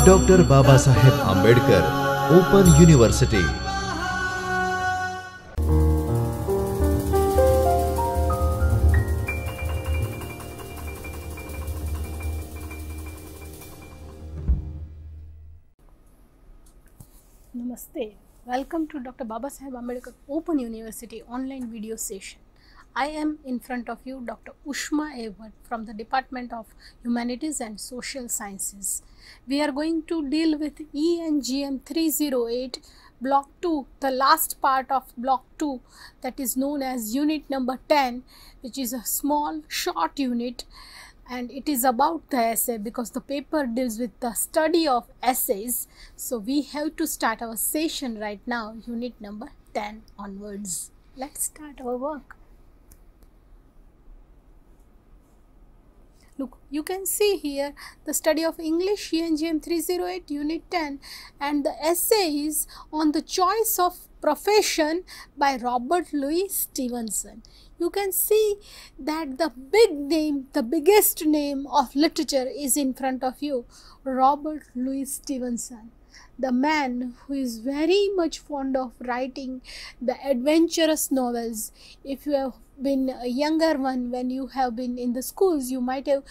Doctor Baba Saheb Ambedkar Open University. Namaste. Welcome to Dr. Baba Saheb Ambedkar Open University online video session. I am in front of you Dr. Ushma Evad from the Department of Humanities and Social Sciences. We are going to deal with ENGM 308 Block 2, the last part of Block 2, that is known as Unit number 10, which is a small short unit, and it is about the essay because the paper deals with the study of essays. So we have to start our session right now, unit number 10 onwards. Let's start our work. Look, you can see here the study of English ENGM 308 unit 10, and the essay is on the choice of profession by Robert Louis Stevenson. You can see that the big name, the biggest name of literature is in front of you, Robert Louis Stevenson, the man who is very much fond of writing the adventurous novels. If you have been a younger one, when you have been in the schools, you might have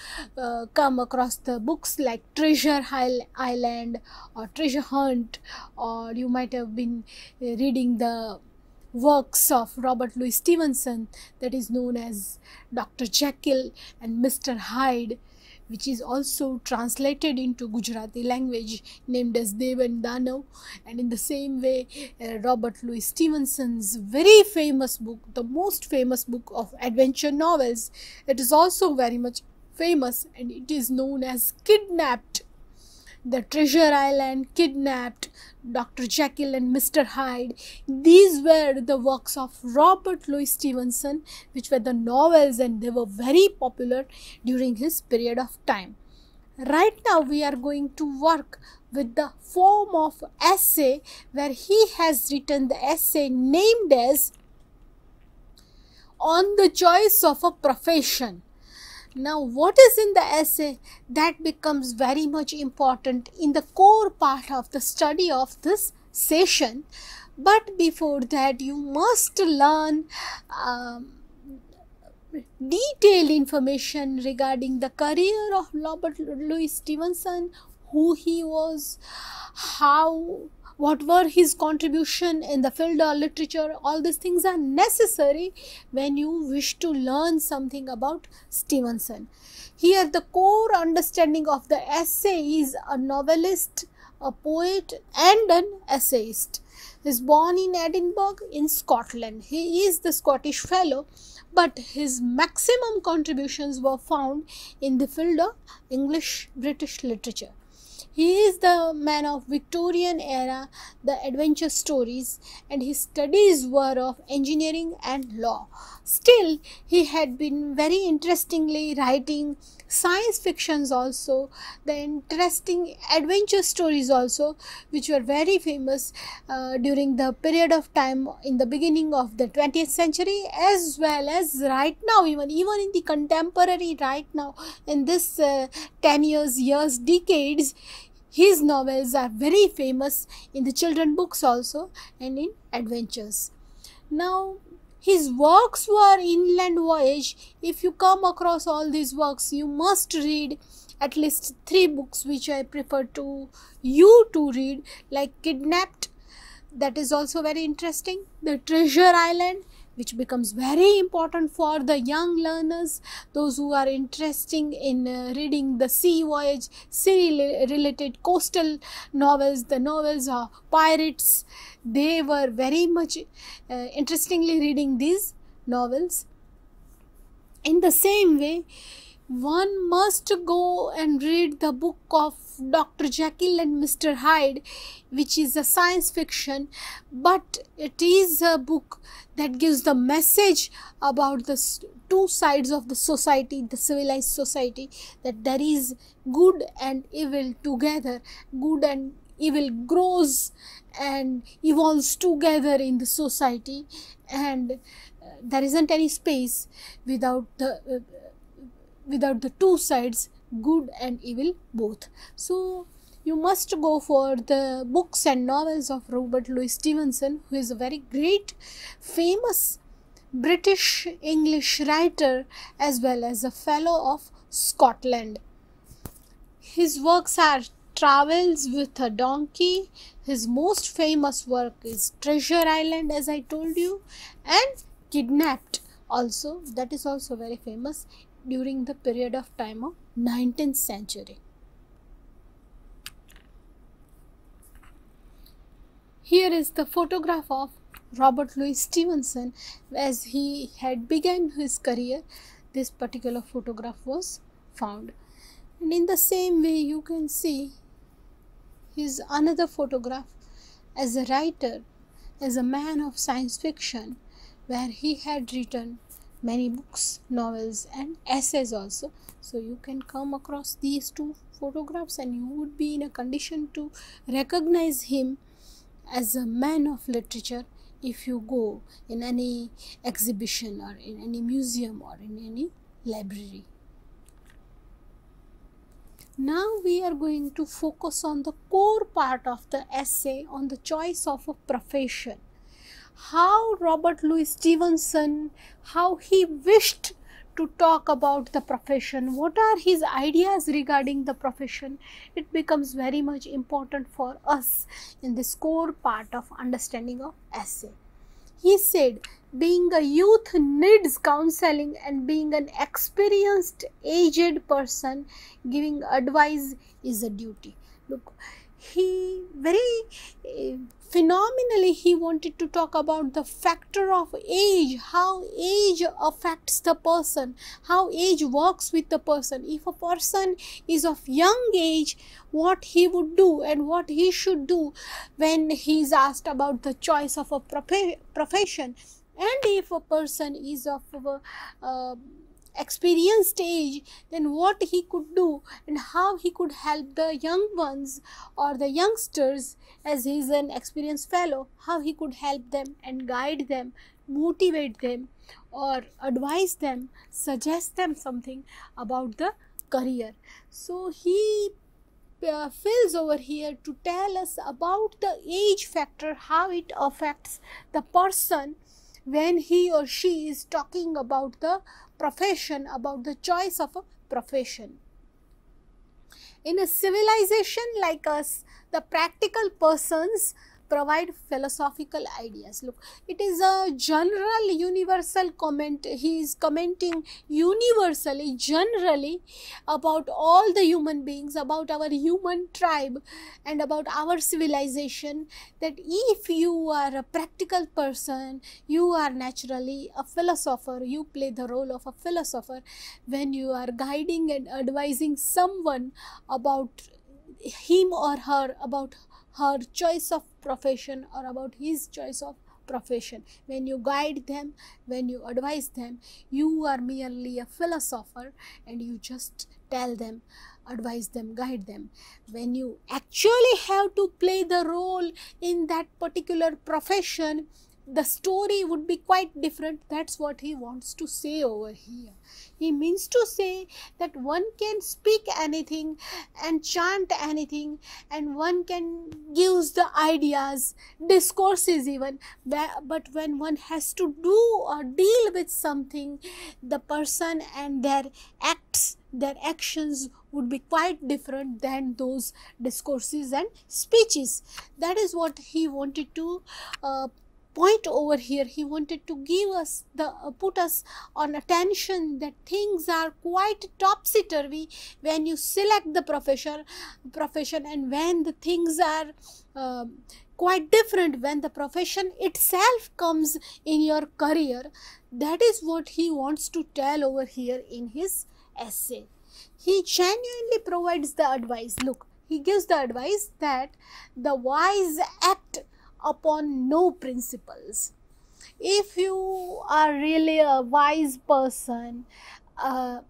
come across the books like Treasure Island or Treasure Hunt, or you might have been reading the works of Robert Louis Stevenson that is known as Dr. Jekyll and Mr. Hyde, which is also translated into Gujarati language named as Dev and Danav. And in the same way, Robert Louis Stevenson's very famous book, the most famous book of adventure novels, it is also very much famous, and it is known as Kidnapped. The Treasure Island, Kidnapped, Dr. Jekyll and Mr. Hyde, these were the works of Robert Louis Stevenson, which were the novels, and they were very popular during his period of time. Right now we are going to work with the form of essay, where he has written the essay named as On the Choice of a Profession. Now, what is in the essay? That becomes very much important in the core part of the study of this session. But before that, you must learn detailed information regarding the career of Robert Louis Stevenson, who he was, what were his contribution in the field of literature. All these things are necessary when you wish to learn something about Stevenson. Here the core understanding of the essay is a novelist, a poet and an essayist. He is born in Edinburgh in Scotland. He is the Scottish fellow, but his maximum contributions were found in the field of English British literature. He is the man of Victorian era, the adventure stories, and his studies were of engineering and law. Still, he had been very interestingly writing science fictions also, the interesting adventure stories also, which were very famous during the period of time in the beginning of the 20th century, as well as right now, even in the contemporary right now, in this 10 years, decades. His novels are very famous in the children books also and in adventures. Now, his works were Inland Voyage. If you come across all these works, you must read at least 3 books which I prefer to you to read, like Kidnapped, that is also very interesting, the Treasure Island, which becomes very important for the young learners, those who are interested in reading the sea voyage, sea related coastal novels, the novels of pirates. They were very much interestingly reading these novels. In the same way, one must go and read the book of Dr. Jekyll and Mr. Hyde, which is a science fiction, but it is a book that gives the message about the two sides of the society, the civilized society, that there is good and evil together. Good and evil grows and evolves together in the society, and there isn't any space without the two sides good and evil both. So you must go for the books and novels of Robert Louis Stevenson, who is a very great, famous British English writer as well as a fellow of Scotland. His works are Travels with a Donkey. His most famous work is Treasure Island, as I told you, and Kidnapped also. That is also very famous during the period of time of 19th century. Here is the photograph of Robert Louis Stevenson as he had begun his career. This particular photograph was found. And in the same way you can see his another photograph as a writer, as a man of science fiction, where he had written many books, novels and essays also. So you can come across these two photographs and you would be in a condition to recognize him as a man of literature if you go in any exhibition or in any museum or in any library. Now we are going to focus on the core part of the essay on the choice of a profession. How Robert Louis Stevenson, how he wished to talk about the profession, what are his ideas regarding the profession. It becomes very much important for us in this core part of understanding of essay. He said, being a youth needs counseling, and being an experienced aged person giving advice is a duty. Look, he very phenomenally he wanted to talk about the factor of age, how age affects the person, how age works with the person. If a person is of young age, what he would do and what he should do when he is asked about the choice of a profession. And if a person is of experienced age, then what he could do and how he could help the young ones or the youngsters, as he is an experienced fellow, how he could help them and guide them, motivate them or advise them, suggest them something about the career. So he fills over here to tell us about the age factor, how it affects the person when he or she is talking about the profession, about the choice of a profession. In a civilization like us, the practical persons provide philosophical ideas. Look, it is a general universal comment. He is commenting universally, generally about all the human beings, about our human tribe and about our civilization, that if you are a practical person, you are naturally a philosopher. You play the role of a philosopher when you are guiding and advising someone about him or her, about her choice of profession or about his choice of profession. When you guide them, when you advise them, you are merely a philosopher and you just tell them, advise them, guide them. When you actually have to play the role in that particular profession, the story would be quite different. That's what he wants to say over here. He means to say that one can speak anything and chant anything, and one can use the ideas, discourses even, but when one has to do or deal with something, the person and their acts, their actions would be quite different than those discourses and speeches. That is what he wanted to point over here. He wanted to give us put us on attention that things are quite topsy-turvy when you select the profession, and when the things are quite different when the profession itself comes in your career. That is what he wants to tell over here in his essay. He genuinely provides the advice. Look, he gives the advice that the wise act upon no principles. If you are really a wise person, a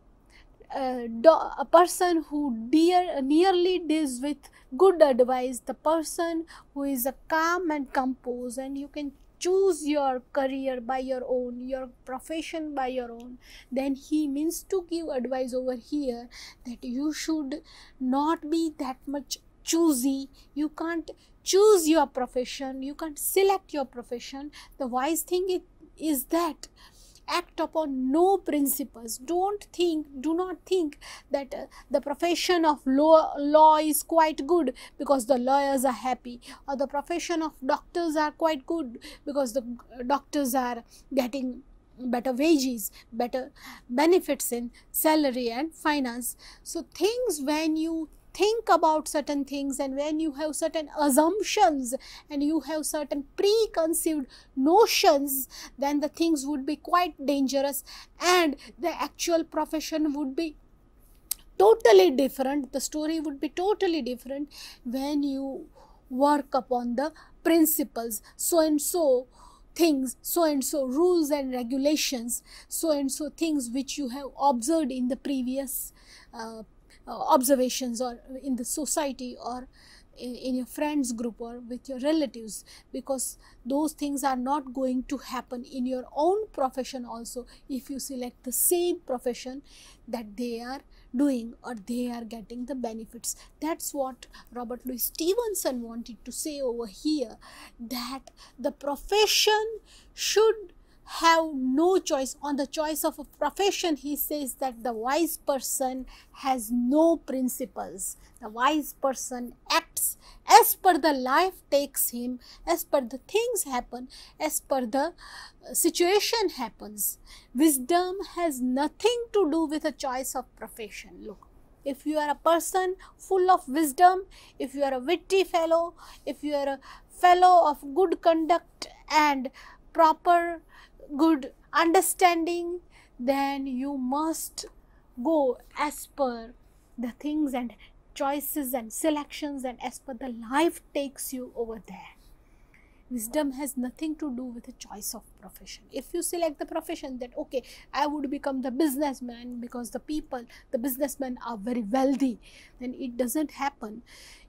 person who nearly deals with good advice, the person who is a calm and composed, and you can choose your career by your own, your profession by your own, then he means to give advice over here that you should not be that much choosy. You can't choose your profession, you can't select your profession. The wise thing is that act upon no principles. Do not think that the profession of law is quite good because the lawyers are happy, or the profession of doctors are quite good because the doctors are getting better wages, better benefits in salary and finance. So things, when you think about certain things and when you have certain assumptions and you have certain preconceived notions, then the things would be quite dangerous and the actual profession would be totally different. The story would be totally different when you work upon the principles. So and so things, so and so rules and regulations, so and so things which you have observed in the previous observations, or in the society, or in your friends group, or with your relatives, because those things are not going to happen in your own profession also if you select the same profession that they are doing or they are getting the benefits. That's what Robert Louis Stevenson wanted to say over here, that the profession should have no choice. On the choice of a profession, he says that the wise person has no principles. The wise person acts as per the life takes him, as per the things happen, as per the situation happens. Wisdom has nothing to do with a choice of profession. Look, if you are a person full of wisdom, if you are a witty fellow, if you are a fellow of good conduct and proper good understanding, then you must go as per the things and choices and selections and as per the life takes you over there. Wisdom has nothing to do with the choice of profession. If you select the profession that, okay, I would become the businessman because the businessmen are very wealthy, then it doesn't happen.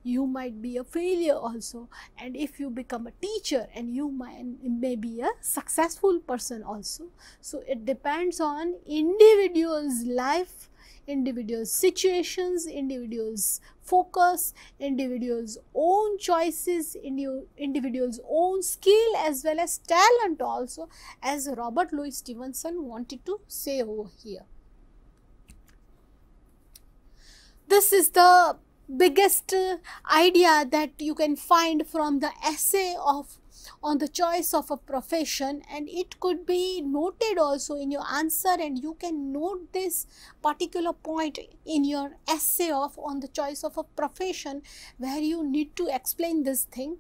You might be a failure also. And if you become a teacher, and you may be a successful person also. So it depends on individual's life, individual's situations, individual's focus, individual's own choices, individual's own skill as well as talent also, as Robert Louis Stevenson wanted to say over here. This is the biggest idea that you can find from the essay on the choice of a profession, and it could be noted also in your answer, and you can note this particular point in your essay on the choice of a profession, where you need to explain this thing.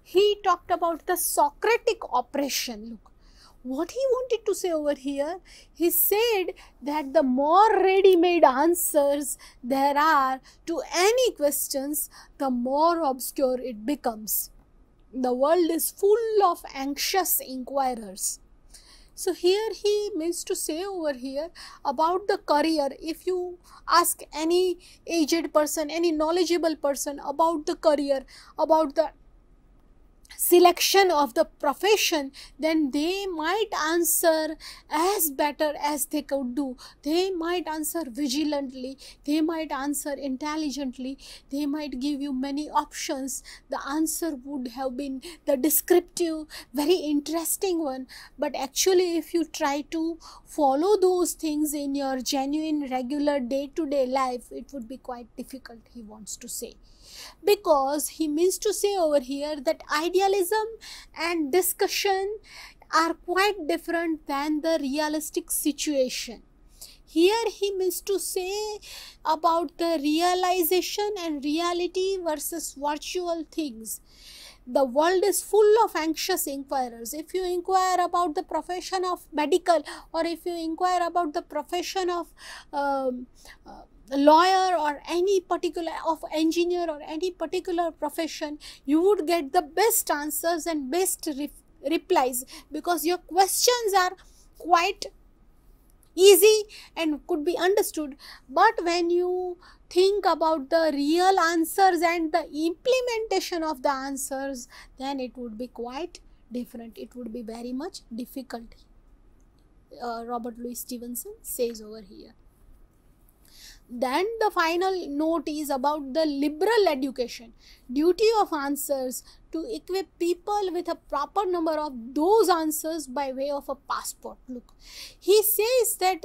He talked about the Socratic operation. Look what he wanted to say over here. He said that the more ready-made answers there are to any questions, the more obscure it becomes. The world is full of anxious inquirers. So here he means to say over here about the career. If you ask any aged person, any knowledgeable person about the career, about the selection of the profession, then they might answer as better as they could do. They might answer vigilantly, they might answer intelligently, they might give you many options. The answer would have been the descriptive, very interesting one, but actually if you try to follow those things in your genuine regular day-to-day life, it would be quite difficult, he wants to say. Because he means to say over here that idealism and discussion are quite different than the realistic situation. Here he means to say about the realization and reality versus virtual things. The world is full of anxious inquirers. If you inquire about the profession of medical, or if you inquire about the profession of lawyer, or any particular of engineer, or any particular profession, you would get the best answers and best replies, because your questions are quite easy and could be understood. But when you think about the real answers and the implementation of the answers, then it would be quite different. It would be very much difficult. Robert Louis Stevenson says over here. Then the final note is about the liberal education. Duty of answers to equip people with a proper number of those answers by way of a passport. Look, he says that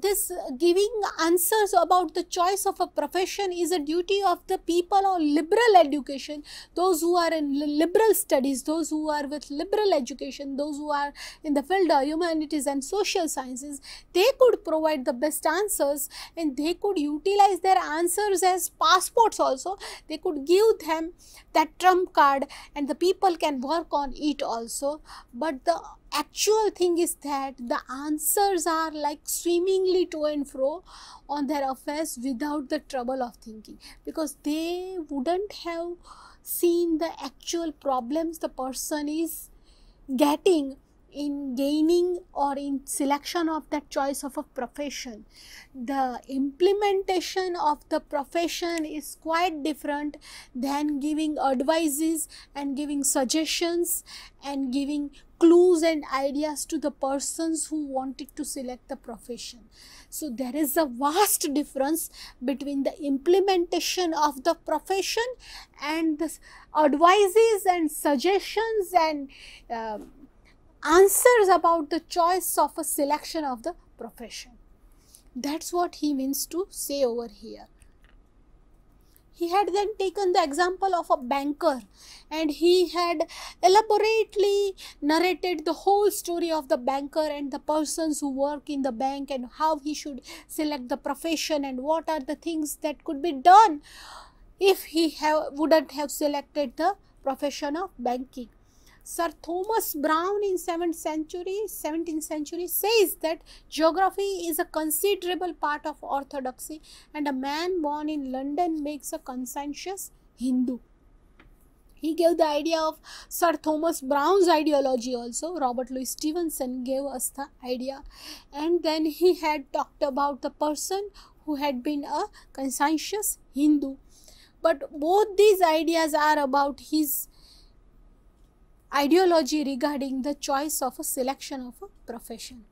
this giving answers about the choice of a profession is a duty of the people on liberal education, those who are in liberal studies, those who are with liberal education, those who are in the field of humanities and social sciences. They could provide the best answers, and they could utilize their answers as passports also. They could give them that trump card, and the people can work on it also. But the actual thing is that the answers are like swimmingly to and fro on their affairs without the trouble of thinking, because they wouldn't have seen the actual problems the person is getting in gaining or in selection of that choice of a profession. The implementation of the profession is quite different than giving advices and giving suggestions and giving clues and ideas to the persons who wanted to select the profession. So there is a vast difference between the implementation of the profession and the advices and suggestions and answers about the choice of a selection of the profession. That's what he means to say over here. He had then taken the example of a banker, and he had elaborately narrated the whole story of the banker and the persons who work in the bank, and how he should select the profession and what are the things that could be done if he wouldn't have selected the profession of banking. Sir Thomas Browne in 17th century says that geography is a considerable part of orthodoxy, and a man born in London makes a conscientious Hindu. He gave the idea of Sir Thomas Browne's ideology also. Robert Louis Stevenson gave us the idea, and then he had talked about the person who had been a conscientious Hindu. But both these ideas are about his ideology regarding the choice of a selection of a profession.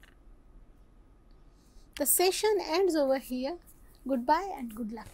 The session ends over here. Goodbye and good luck.